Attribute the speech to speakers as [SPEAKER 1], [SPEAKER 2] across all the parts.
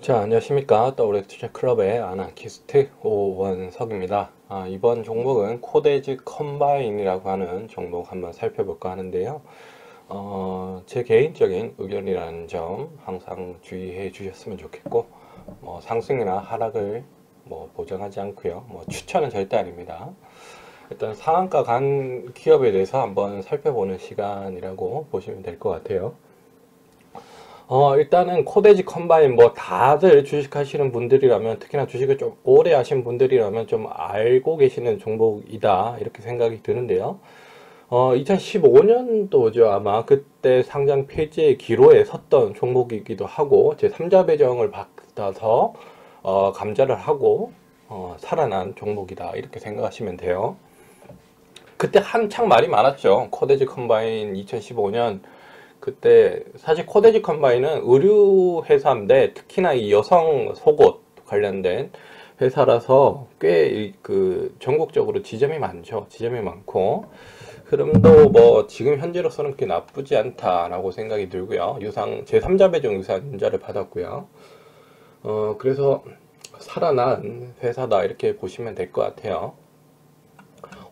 [SPEAKER 1] 자, 안녕하십니까. WX 투자클럽의 아나키스트 오원석입니다. 이번 종목은 코데즈 컴바인이라고 하는 종목 한번 살펴볼까 하는데요. 제 개인적인 의견이라는 점 항상 주의해 주셨으면 좋겠고, 상승이나 하락을 보장하지 않고요. 추천은 절대 아닙니다. 일단 상한가 간 기업에 대해서 한번 살펴보는 시간이라고 보시면 될 것 같아요. 일단은 코데지 컴바인 다들 주식하시는 분들이라면, 특히나 주식을 좀 오래 하신 분들이라면 좀 알고 계시는 종목이다 이렇게 생각이 드는데요. 2015년도죠. 아마 그때 상장 폐지의 기로에 섰던 종목이기도 하고, 제 3자 배정을 받아서 감자를 하고 살아난 종목이다 이렇게 생각하시면 돼요. 그때 한창 말이 많았죠. 코데지 컴바인 2015년. 그때 사실 코데지 컴바인은 의류 회사인데, 특히나 이 여성 속옷 관련된 회사라서 꽤 전국적으로 지점이 많죠. 지점이 많고, 흐름도 지금 현재로서는 그렇게 나쁘지 않다라고 생각이 들고요. 제3자 배정 유산자를 받았고요. 그래서 살아난 회사다 이렇게 보시면 될 것 같아요.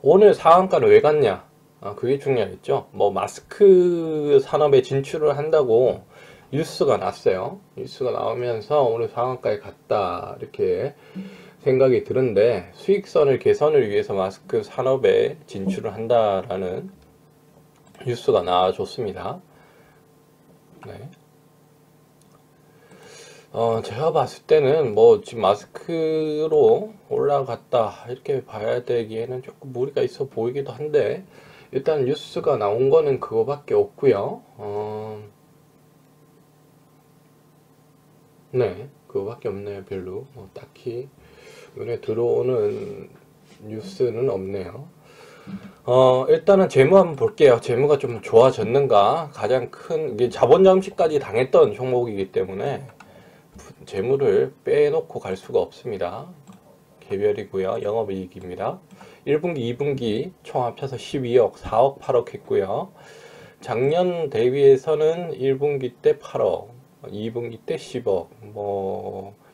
[SPEAKER 1] 오늘 상한가는 왜 갔냐? 그게 중요하겠죠. 마스크 산업에 진출을 한다고 뉴스가 났어요. 뉴스가 나오면서 오늘 상한가에 갔다 이렇게 생각이 드는데, 수익선을 개선을 위해서 마스크 산업에 진출을 한다라는 뉴스가 나와줬습니다. 네. 제가 봤을 때는 지금 마스크로 올라갔다 이렇게 봐야 되기에는 조금 무리가 있어 보이기도 한데, 일단 뉴스가 나온 거는 그거밖에 없고요. 네, 그거밖에 없네요. 별로 딱히 눈에 들어오는 뉴스는 없네요. 일단은 재무 한번 볼게요. 재무가 좀 좋아졌는가. 가장 큰 이게 자본 잠식까지 당했던 종목이기 때문에 재무를 빼놓고 갈 수가 없습니다. 개별이고요. 영업이익입니다. 1분기, 2분기 총 합쳐서 12억, 4억, 8억 했고요. 작년 대비해서는 1분기 때 8억, 2분기 때 10억,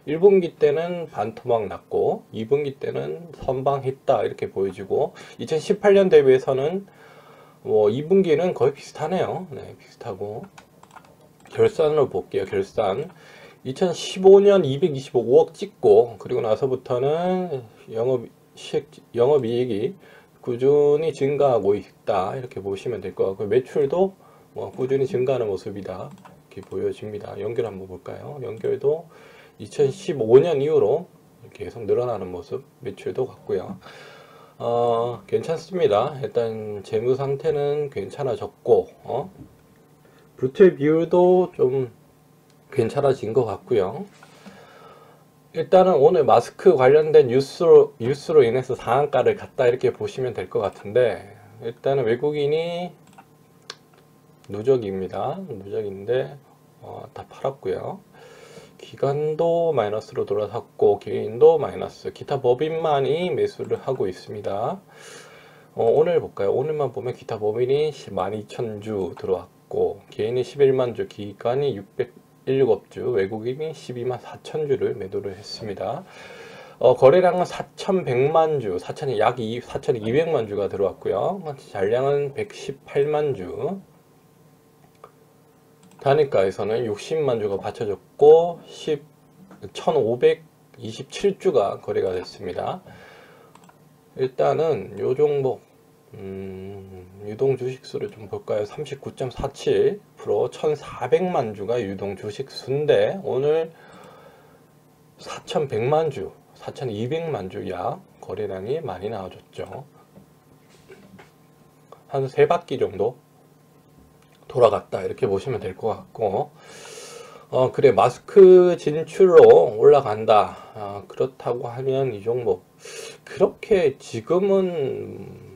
[SPEAKER 1] 1분기 때는 반토막 났고, 2분기 때는 선방했다 이렇게 보여지고, 2018년 대비해서는 2분기는 거의 비슷하네요. 네, 비슷하고. 결산으로 볼게요. 결산. 2015년 225억 찍고, 그리고 나서부터는 영업이익이 꾸준히 증가하고 있다 이렇게 보시면 될 것 같고요. 매출도 꾸준히 증가하는 모습이다 이렇게 보여집니다. 연결 한번 볼까요? 연결도 2015년 이후로 계속 늘어나는 모습, 매출도 같고요. 괜찮습니다. 일단 재무 상태는 괜찮아졌고, 부채 비율도 좀 괜찮아진 것 같고요. 일단은 오늘 마스크 관련된 뉴스로 인해서 상한가를 갔다 이렇게 보시면 될 것 같은데, 일단은 외국인이 누적입니다. 누적인데 다 팔았고요. 기관도 마이너스로 돌아섰고, 개인도 마이너스, 기타 법인만이 매수를 하고 있습니다. 오늘 볼까요? 오늘만 보면 기타 법인이 12,000주 들어왔고, 개인이 11만 주, 기관이 607주, 외국인이 12만 4천주를 매도를 했습니다. 거래량은 4,100만 주, 약 4,200만 주가 들어왔고요. 잔량은 118만 주. 단일가에서는 60만 주가 받쳐졌고 1,527주가 거래가 됐습니다. 일단은 요 종목 유동 주식수를 좀 볼까요? 39.47%, 1,400만 주가 유동 주식수인데, 오늘 4,100만 주, 4,200만 주 약 거래량이 많이 나와줬죠. 한 3바퀴 정도 돌아갔다 이렇게 보시면 될 것 같고, 그래, 마스크 진출로 올라간다. 그렇다고 하면 이 종목 그렇게 지금은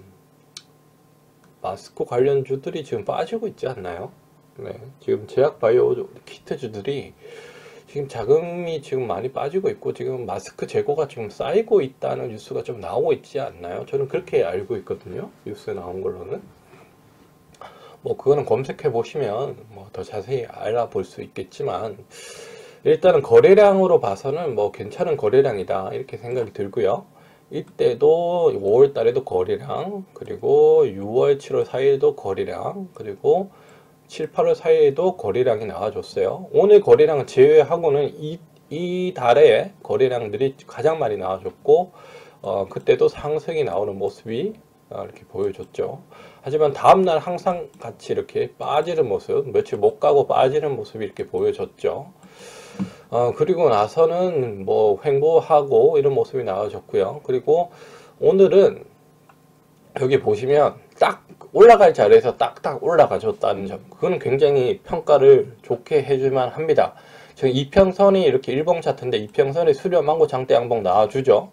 [SPEAKER 1] 마스크 관련주들이 지금 빠지고 있지 않나요? 네, 지금 제약바이오 키트주들이 지금 자금이 지금 많이 빠지고 있고, 지금 마스크 재고가 지금 쌓이고 있다는 뉴스가 좀 나오고 있지 않나요? 저는 그렇게 알고 있거든요. 뉴스에 나온 걸로는. 그거는 검색해 보시면 더 자세히 알아볼 수 있겠지만, 일단은 거래량으로 봐서는 뭐 괜찮은 거래량이다 이렇게 생각이 들고요. 이때도 5월 달에도 거래량, 그리고 6월, 7월 사이에도 거래량, 그리고 7, 8월 사이에도 거래량이 나와줬어요. 오늘 거래량을 제외하고는 이 달에 거래량들이 가장 많이 나와줬고, 그때도 상승이 나오는 모습이 이렇게 보여줬죠. 하지만 다음날 항상 같이 이렇게 빠지는 모습, 며칠 못 가고 빠지는 모습이 이렇게 보여줬죠. 그리고 나서는 뭐 횡보하고 이런 모습이 나와줬고요. 그리고 오늘은 여기 보시면 딱 올라갈 자리에서 딱딱 올라가줬다는 점, 그건 굉장히 평가를 좋게 해줄만 합니다. 지금 이평선이 이렇게 일봉 차트인데 이평선이 수렴하고 장대 양봉 나와주죠.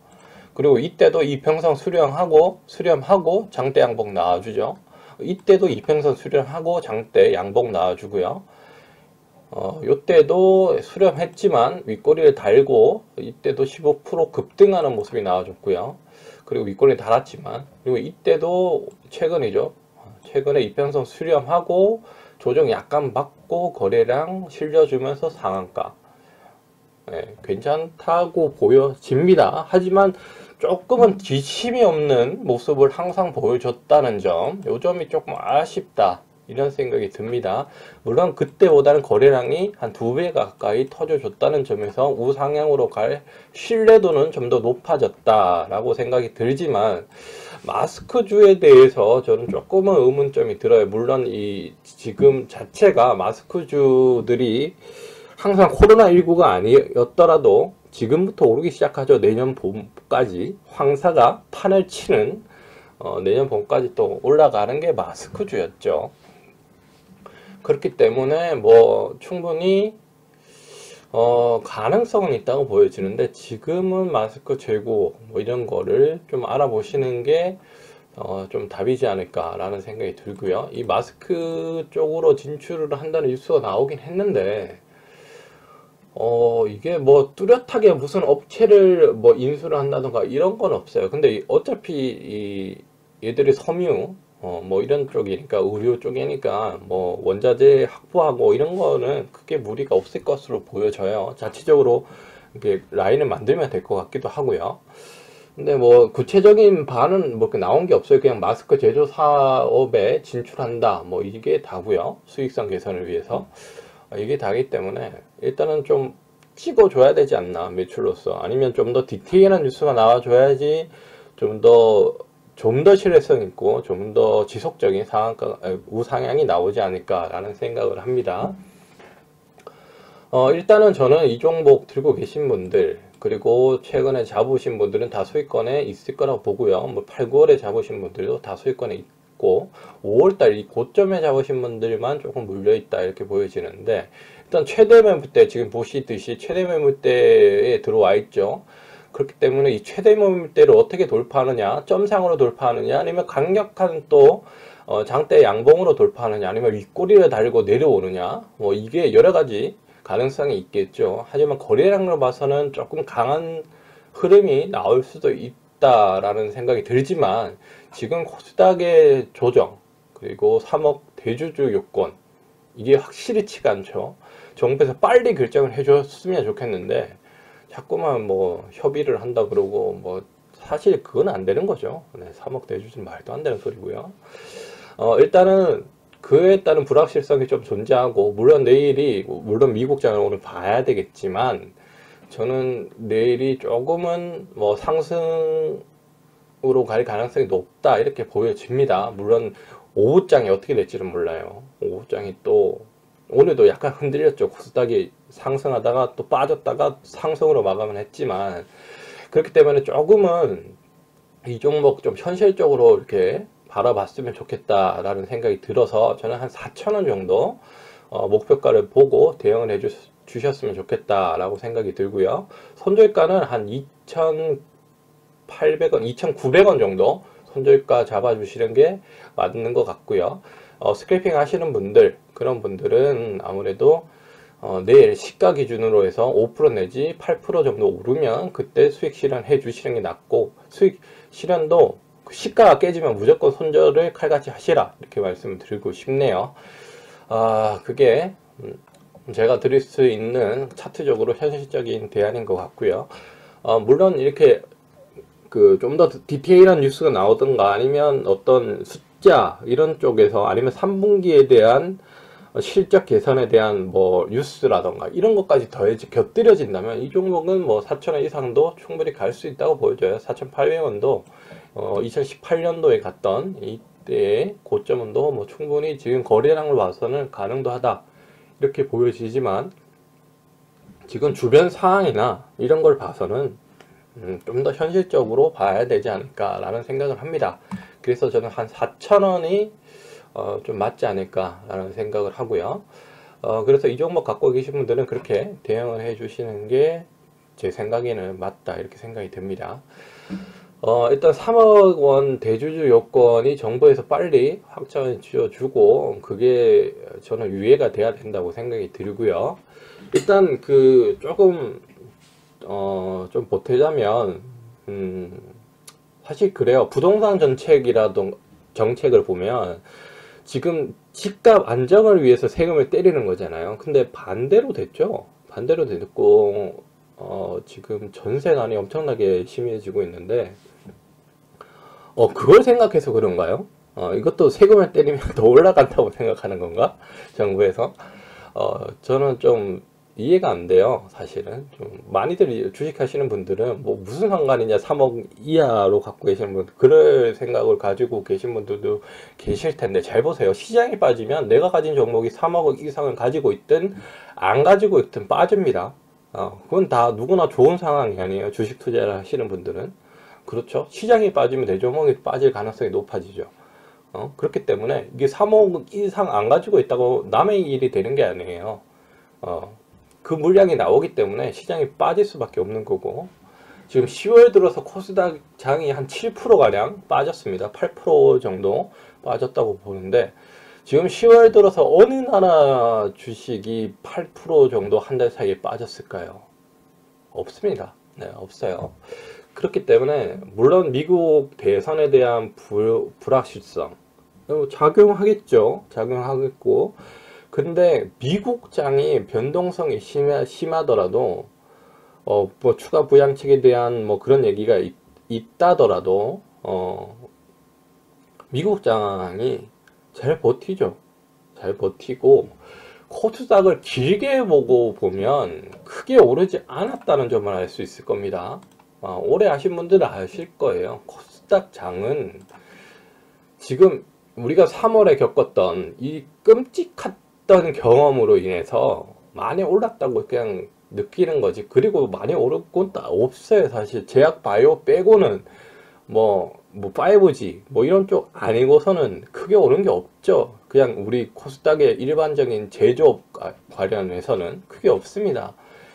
[SPEAKER 1] 그리고 이때도 이평선 수렴하고 장대 양봉 나와주죠. 이때도 이평선 수렴하고 장대 양봉 나와주고요. 요때도 수렴했지만 윗꼬리를 달고 이때도 15% 급등하는 모습이 나와줬고요. 그리고 윗꼬리를 달았지만, 그리고 이때도 최근이죠. 최근에 이평선 수렴하고 조정 약간 받고 거래량 실려주면서 상한가. 괜찮다고 보여집니다. 하지만 조금은 지침이 없는 모습을 항상 보여줬다는 점, 요 점이 조금 아쉽다 이런 생각이 듭니다. 물론 그때보다는 거래량이 한 2배 가까이 터져줬다는 점에서 우상향으로 갈 신뢰도는 좀 더 높아졌다라고 생각이 들지만, 마스크주에 대해서 저는 조금은 의문점이 들어요. 물론 이 지금 자체가 마스크주들이 항상 코로나19가 아니었더라도 지금부터 오르기 시작하죠. 내년 봄까지 황사가 판을 치는 내년 봄까지 또 올라가는 게 마스크주였죠. 그렇기 때문에 뭐 충분히 가능성은 있다고 보여지는데, 지금은 마스크 재고 뭐 이런 거를 좀 알아보시는 게 좀 답이지 않을까라는 생각이 들고요. 이 마스크 쪽으로 진출을 한다는 뉴스가 나오긴 했는데, 이게 뭐 뚜렷하게 무슨 업체를 뭐 인수를 한다던가 이런 건 없어요. 근데 어차피 얘들이 섬유 뭐 이런 쪽이니까, 의료 쪽이니까 뭐 원자재 확보하고 이런 거는 크게 무리가 없을 것으로 보여져요. 자체적으로 이렇게 라인을 만들면 될 것 같기도 하고요. 근데 뭐 구체적인 바는 뭐 나온 게 없어요. 그냥 마스크 제조 사업에 진출한다 뭐 이게 다고요. 수익성 개선을 위해서. 이게 다기 때문에 일단은 좀 찍어줘야 되지 않나, 매출로서. 아니면 좀 더 디테일한 뉴스가 나와줘야지 좀 더 신뢰성 있고 좀 더 지속적인 우상향이 나오지 않을까라는 생각을 합니다. 일단은 저는 이 종목 들고 계신 분들, 그리고 최근에 잡으신 분들은 다 수익권에 있을 거라고 보고요. 뭐 8, 9월에 잡으신 분들도 다 수익권에 있고, 5월달 이 고점에 잡으신 분들만 조금 물려있다 이렇게 보여지는데, 일단 최대 매물대, 지금 보시듯이 최대 매물대에 들어와 있죠. 그렇기 때문에 이 최대 매물대를 어떻게 돌파하느냐, 점상으로 돌파하느냐, 아니면 강력한 또 장대 양봉으로 돌파하느냐, 아니면 윗꼬리를 달고 내려오느냐, 뭐 이게 여러 가지 가능성이 있겠죠. 하지만 거래량으로 봐서는 조금 강한 흐름이 나올 수도 있다라는 생각이 들지만, 지금 코스닥의 조정, 그리고 3억 대주주 요건, 이게 확실히치가 않죠. 정부에서 빨리 결정을 해줬으면 좋겠는데, 자꾸만 뭐 협의를 한다 그러고, 뭐 사실 그건 안 되는 거죠. 3억 대주주는 말도 안 되는 소리고요. 일단은 그에 따른 불확실성이 좀 존재하고, 물론 미국장을 오늘 봐야 되겠지만, 저는 내일이 조금은 뭐 상승으로 갈 가능성이 높다 이렇게 보여집니다. 물론 오후장이 어떻게 될지는 몰라요. 오후장이 또 오늘도 약간 흔들렸죠. 코스닥이 상승하다가 또 빠졌다가 상승으로 마감을 했지만, 그렇기 때문에 조금은 이 종목 좀 현실적으로 이렇게 바라봤으면 좋겠다라는 생각이 들어서, 저는 한 4,000원 정도 목표가를 보고 대응을 해주셨으면 좋겠다라고 생각이 들고요. 손절가는 한 2,800원, 2,900원 정도 손절가 잡아주시는 게 맞는 것 같고요. 스크래핑 하시는 분들, 그런 분들은 아무래도 내일 시가 기준으로 해서 5% 내지 8% 정도 오르면 그때 수익 실현해 주시는 게 낫고, 수익 실현도 시가가 깨지면 무조건 손절을 칼같이 하시라 이렇게 말씀을 드리고 싶네요. 그게 제가 드릴 수 있는 차트적으로 현실적인 대안인 것 같고요. 물론 이렇게 그 좀 더 디테일한 뉴스가 나오던가 아니면 어떤 숫자 이런 쪽에서 아니면 3분기에 대한 실적 개선에 대한 뭐 뉴스라던가 이런 것까지 더해지 곁들여진다면 이 종목은 뭐 4,000원 이상도 충분히 갈 수 있다고 보여져요. 4,800원도 2018년도에 갔던 이때의 고점은도 뭐 충분히 지금 거래량을 봐서는 가능도 하다 이렇게 보여지지만 지금 주변 상황이나 이런 걸 봐서는 좀 더 현실적으로 봐야 되지 않을까라는 생각을 합니다. 그래서 저는 한 4,000원이 좀 맞지 않을까라는 생각을 하고요. 그래서 이 종목 갖고 계신 분들은 그렇게 대응을 해 주시는 게 제 생각에는 맞다 이렇게 생각이 듭니다. 일단 3억 원 대주주 요건이 정부에서 빨리 확정해 주고 그게 저는 유예가 돼야 된다고 생각이 들고요. 일단 그 조금 좀 보태자면 사실 그래요. 부동산 정책을 보면 지금 집값 안정을 위해서 세금을 때리는 거잖아요. 근데 반대로 됐죠. 반대로 됐고 지금 전세난이 엄청나게 심해지고 있는데 그걸 생각해서 그런가요? 이것도 세금을 때리면 더 올라간다고 생각하는 건가? 정부에서? 저는 좀 이해가 안 돼요. 사실은 좀 많이들 주식하시는 분들은 뭐 무슨 상관이냐 3억 이하로 갖고 계시는 분 그럴 생각을 가지고 계신 분들도 계실 텐데 잘 보세요. 시장이 빠지면 내가 가진 종목이 3억 이상을 가지고 있든 안 가지고 있든 빠집니다. 그건 다 누구나 좋은 상황이 아니에요. 주식 투자를 하시는 분들은 그렇죠. 시장이 빠지면 내 종목이 빠질 가능성이 높아지죠. 그렇기 때문에 이게 3억 이상 안 가지고 있다고 남의 일이 되는 게 아니에요. 그 물량이 나오기 때문에 시장이 빠질 수밖에 없는 거고 지금 10월 들어서 코스닥 장이 한 7%가량 빠졌습니다. 8% 정도 빠졌다고 보는데 지금 10월 들어서 어느 나라 주식이 8% 정도 한 달 사이에 빠졌을까요? 없습니다. 네, 없어요. 그렇기 때문에 물론 미국 대선에 대한 불확실성 작용하겠죠. 작용하겠고 근데 미국장이 변동성이 심하더라도 뭐 추가 부양책에 대한 뭐 그런 얘기가 있다더라도 미국장이 잘 버티죠. 잘 버티고 코스닥을 길게 보고 보면 크게 오르지 않았다는 점을 알 수 있을 겁니다. 오래 하신 분들은 아실 거예요. 코스닥 장은 지금 우리가 3월에 겪었던 이 끔찍했던 경험으로 인해서 많이 올랐다고 그냥 느끼는 거지. 그리고 많이 오른 건 없어요. 사실 제약 바이오 빼고는 뭐 5G 뭐 이런 쪽 아니고서는 크게 오른 게 없죠. 그냥 우리 코스닥의 일반적인 제조업 관련해서는 크게 없습니다.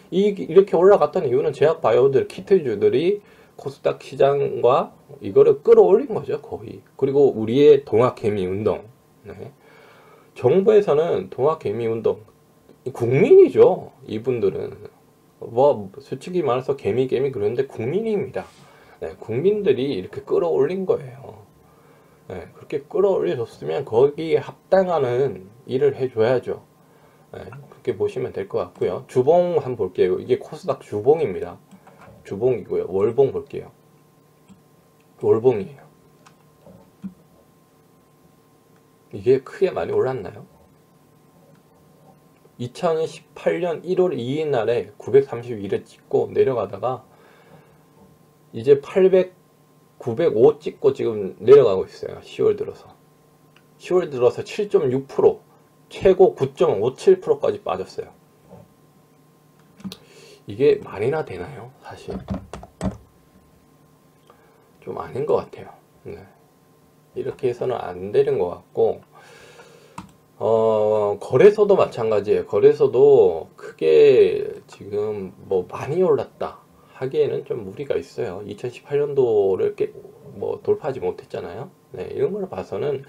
[SPEAKER 1] 이렇게 올라갔던 이유는 제약 바이오들 키트주들이 코스닥 시장과 이거를 끌어올린 거죠, 거의. 그리고 우리의 동학개미 운동. 네. 정부에서는 동학개미 운동 국민이죠. 이분들은 뭐 솔직히 말해서 개미 그런데 국민입니다. 네, 국민들이 이렇게 끌어올린 거예요. 네, 그렇게 끌어올려줬으면 거기에 합당하는 일을 해줘야죠. 네, 그렇게 보시면 될 것 같고요. 주봉 한번 볼게요. 이게 코스닥 주봉입니다. 주봉이고요. 월봉 볼게요. 월봉이에요. 이게 크게 많이 올랐나요? 2018년 1월 2일 날에 932를 찍고 내려가다가 이제 905 찍고 지금 내려가고 있어요. 10월 들어서 7.6% 최고 9.57%까지 빠졌어요. 이게 말이나 되나요? 사실 좀 아닌 것 같아요. 네. 이렇게 해서는 안 되는 것 같고 거래소도 마찬가지예요. 거래소도 크게 지금 뭐 많이 올랐다 하기에는 좀 무리가 있어요. 2018년도를 뭐 돌파하지 못했잖아요. 네, 이런 걸 봐서는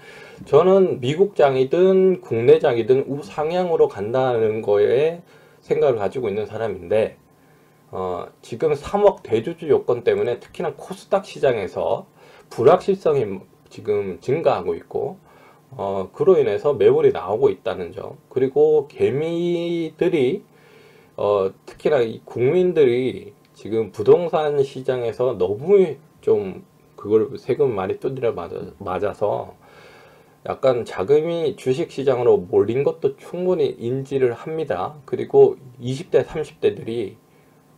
[SPEAKER 1] 저는 미국장이든 국내장이든 우상향으로 간다는 거에 생각을 가지고 있는 사람인데 지금 3억 대주주 요건 때문에 특히나 코스닥 시장에서 불확실성이 지금 증가하고 있고 그로 인해서 매물이 나오고 있다는 점. 그리고 개미들이 특히나 이 국민들이 지금 부동산 시장에서 너무 좀 그걸 세금 많이 두드려 맞아서 약간 자금이 주식 시장으로 몰린 것도 충분히 인지를 합니다. 그리고 20대, 30대들이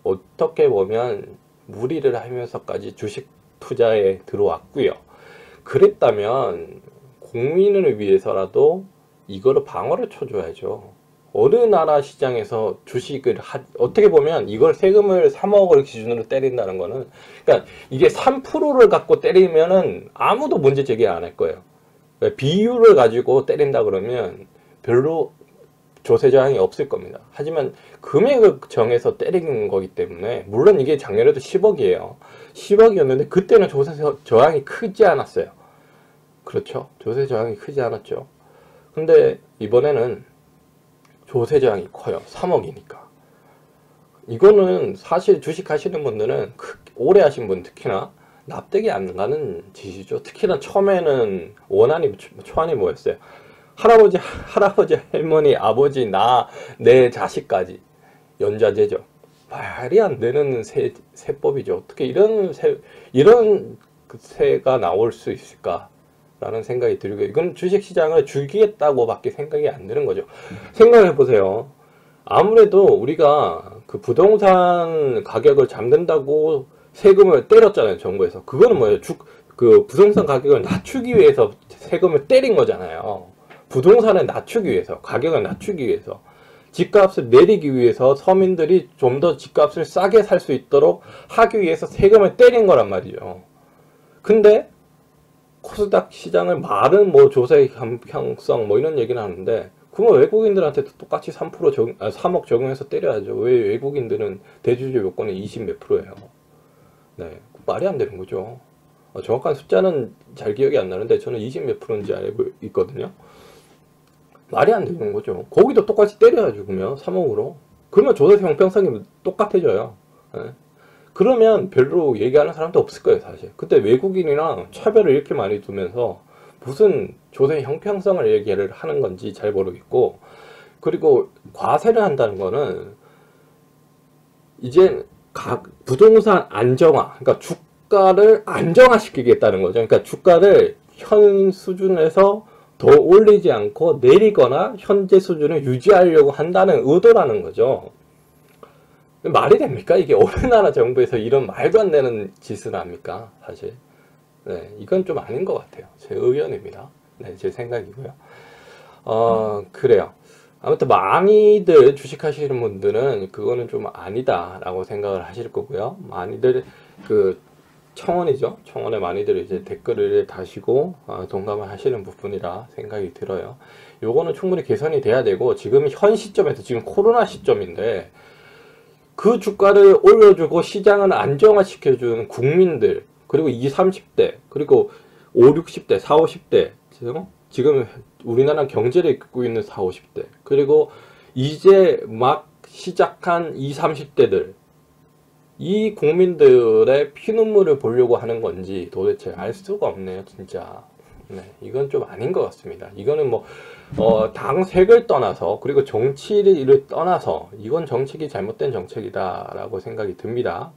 [SPEAKER 1] 어떻게 보면 무리를 하면서까지 주식 투자에 들어왔고요. 그랬다면 국민을 위해서라도 이거를 방어를 쳐줘야죠. 어느 나라 시장에서 주식을 어떻게 보면 이걸 세금을 3억을 기준으로 때린다는 거는, 그러니까 이게 3%를 갖고 때리면은 아무도 문제 제기 안 할 거예요. 비율을 가지고 때린다 그러면 별로 조세 저항이 없을 겁니다. 하지만 금액을 정해서 때리는 거기 때문에, 물론 이게 작년에도 10억이에요. 10억이었는데 그때는 조세 저항이 크지 않았어요. 그렇죠? 조세 저항이 크지 않았죠. 근데 이번에는 조세 저항이 커요. 3억이니까. 이거는 사실 주식 하시는 분들은 오래 하신 분 특히나 납득이 안 가는 짓이죠. 특히나 처음에는 원한이 초안이 뭐였어요? 할아버지, 할머니, 아버지, 내 자식까지 연좌제죠. 말이 안 되는 세법이죠. 어떻게 이런 세가 나올 수 있을까라는 생각이 들고, 이건 주식시장을 죽이겠다고밖에 생각이 안 드는 거죠. 생각해 보세요. 아무래도 우리가 그 부동산 가격을 잠근다고 세금을 때렸잖아요, 정부에서. 그거는 뭐예요? 그 부동산 가격을 낮추기 위해서 세금을 때린 거잖아요. 부동산을 낮추기 위해서, 가격을 낮추기 위해서, 집값을 내리기 위해서 서민들이 좀 더 집값을 싸게 살 수 있도록 하기 위해서 세금을 때린 거란 말이죠. 근데 코스닥 시장을 말은 뭐 조세 형성 뭐 이런 얘기는 하는데, 그러면 외국인들한테도 똑같이 3억 적용해서 때려야죠. 왜 외국인들은 대주주 요건이 20 몇 프로예요. 네, 말이 안 되는 거죠. 정확한 숫자는 잘 기억이 안 나는데 저는 20 몇 프로인지 알고 있거든요. 말이 안 되는 거죠. 거기도 똑같이 때려야죠. 그러면 3억으로. 그러면 조세 형평성이 똑같아져요. 네. 그러면 별로 얘기하는 사람도 없을 거예요, 사실. 그때 외국인이랑 차별을 이렇게 많이 두면서 무슨 조세 형평성을 얘기를 하는 건지 잘 모르겠고, 그리고 과세를 한다는 거는 이제 부동산 안정화, 그러니까 주가를 안정화시키겠다는 거죠. 그러니까 주가를 현 수준에서 더 올리지 않고 내리거나 현재 수준을 유지하려고 한다는 의도라는 거죠. 말이 됩니까? 이게 어느 나라 정부에서 이런 말도 안 되는 짓을 합니까? 사실. 네, 이건 좀 아닌 것 같아요. 제 의견입니다. 네, 제 생각이고요. 그래요. 아무튼 많이들 주식하시는 분들은 그거는 좀 아니다라고 생각을 하실 거고요. 많이들 청원이죠. 청원에 많이들 이제 댓글을 다시고 동감을 하시는 부분이라 생각이 들어요. 요거는 충분히 개선이 돼야 되고, 지금 현 시점에서 지금 코로나 시점인데 그 주가를 올려주고 시장을 안정화시켜준 국민들, 그리고 20, 30대, 그리고 5, 60대, 4, 50대, 지금 우리나라 경제를 이끌고 있는 4, 50대, 그리고 이제 막 시작한 20, 30대들, 이 국민들의 피눈물을 보려고 하는 건지 도대체 알 수가 없네요, 진짜. 네, 이건 좀 아닌 것 같습니다. 이거는 뭐, 당색을 떠나서, 그리고 정치를 떠나서, 이건 정책이 잘못된 정책이다라고 생각이 듭니다.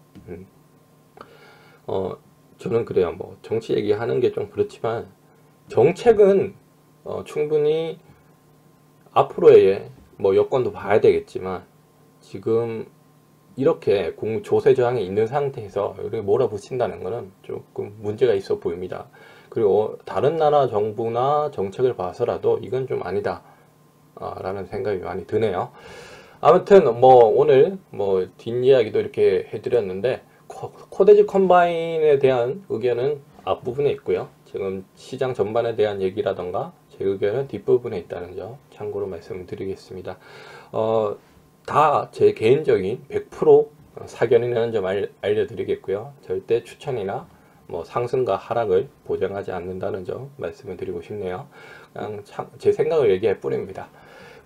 [SPEAKER 1] 저는 그래요. 뭐, 정치 얘기하는 게 좀 그렇지만, 정책은, 충분히 앞으로의 뭐 여건도 봐야 되겠지만, 지금 이렇게 조세 저항이 있는 상태에서 이렇게 몰아붙인다는 것은 조금 문제가 있어 보입니다. 그리고 다른 나라 정부나 정책을 봐서라도 이건 좀 아니다 라는 생각이 많이 드네요. 아무튼 뭐 오늘 뭐 뒷이야기도 이렇게 해드렸는데, 코데지 컴바인에 대한 의견은 앞부분에 있고요. 지금 시장 전반에 대한 얘기라던가 제 의견은 뒷부분에 있다는 점 참고로 말씀드리겠습니다. 다 제 개인적인 100% 사견이라는 점 알려드리겠고요. 절대 추천이나 뭐 상승과 하락을 보장하지 않는다는 점 말씀을 드리고 싶네요. 그냥 제 생각을 얘기할 뿐입니다.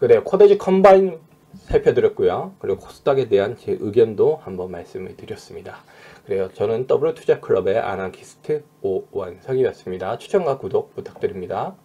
[SPEAKER 1] 그래요. 코데지 컴바인 살펴드렸고요. 그리고 코스닥에 대한 제 의견도 한번 말씀을 드렸습니다. 그래요. 저는 W투자클럽의 아나키스트 오원석이었습니다. 추천과 구독 부탁드립니다.